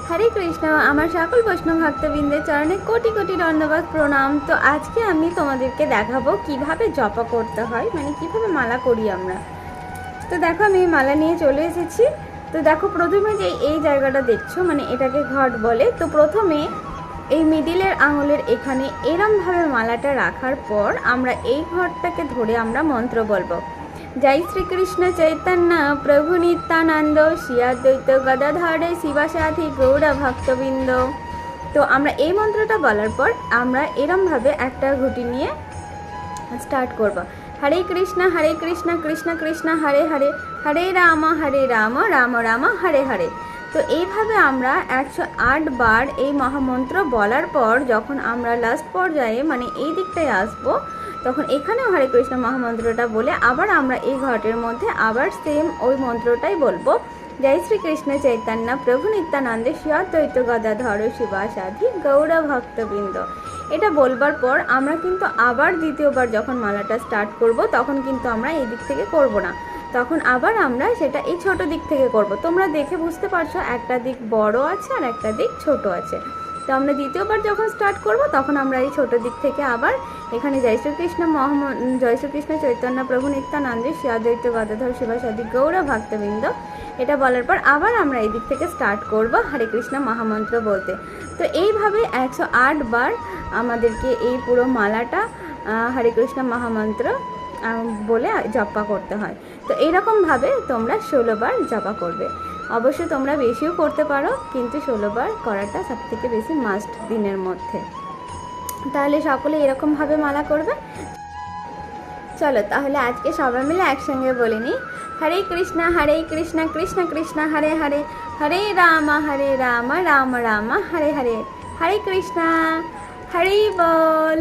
হরে কৃষ্ণ। আমার সকল বৈষ্ণব ভক্তবৃন্দের চরণে কোটি কোটি ধন্যবাদ, প্রণাম। তো আজকে আমি তোমাদেরকে দেখাবো কিভাবে জপা করতে হয়, মানে কিভাবে মালা করি আমরা। তো দেখো আমি মালা নিয়ে চলে এসেছি। তো দেখো প্রথমে যে এই জায়গাটা দেখছো, মানে এটাকে ঘট বলে। তো প্রথমে এই মিডিলের আঙুলের এখানে এরমভাবে মালাটা রাখার পর আমরা এই ঘরটাকে ধরে আমরা মন্ত্র বলবো। জয় শ্রীকৃষ্ণ চৈতন্য প্রভু নিত্যানন্দ শ্রী অদ্বৈত গদাধর শিবাসাধি গৌর ভক্তবৃন্দ। তো আমরা এই মন্ত্রটা বলার পর আমরা এরমভাবে একটা ঘুঁটি নিয়ে স্টার্ট করব। হরে কৃষ্ণ কৃষ্ণ কৃষ্ণ হরে হরে, হরে রাম রাম রাম হরে হরে। তো এইভাবে আমরা 108 বার এই মহামন্ত্র বলার পর যখন আমরা লাস্ট পর্যায়ে মানে এই দিকটায় আসবো, তখন এখানেও হরে কৃষ্ণ মহামন্ত্রটা বলে আবার আমরা এই ঘটের মধ্যে আবার সেম ওই মন্ত্রটাই বলবো। জয় শ্রীকৃষ্ণ চৈতন্য প্রভু নিত্যানন্দে শ্রী অদ্বৈত গদাধর শিবাসাধি গৌর ভক্তবৃন্দ। এটা বলবার পর আমরা কিন্তু আবার দ্বিতীয়বার যখন মালাটা স্টার্ট করব তখন কিন্তু আমরা এই দিক থেকে করব না, তখন আবার আমরা সেটা এই ছোট দিক থেকে করব। তোমরা দেখে বুঝতে পারছো একটা দিক বড় আছে আর একটা দিক ছোট আছে। তো আমরা দ্বিতীয়বার যখন স্টার্ট করব তখন আমরা এই ছোট দিক থেকে আবার এখানে জয় শ্রীকৃষ্ণ চৈতন্য প্রভু নিত্যানন্দে শ্রী অদ্বৈত গদাধর শিবাসাদি গৌর ভক্তবৃন্দ, এটা বলার পর আবার আমরা এই দিক থেকে স্টার্ট করব হরে কৃষ্ণ মহামন্ত্র বলতে। তো এইভাবে 108 বার আমাদেরকে এই পুরো মালাটা হরে কৃষ্ণ মহামন্ত্র বলে জপা করতে হয়। তো এইরকমভাবে তোমরা 16 বার জপা করবে। অবশ্য তোমরা বেশিও করতে পারো, কিন্তু 16 বার করাটা সবথেকে বেশি মাস্ট দিনের মধ্যে। তাহলে সকলে এরকমভাবে মালা করবে। চলো তাহলে আজকে সবাই মিলে একসঙ্গে বলে নিই, হরে কৃষ্ণ কৃষ্ণ কৃষ্ণ হরে হরে, হরে রাম রাম রাম হরে হরে, হরে কৃষ্ণ, হরি বল।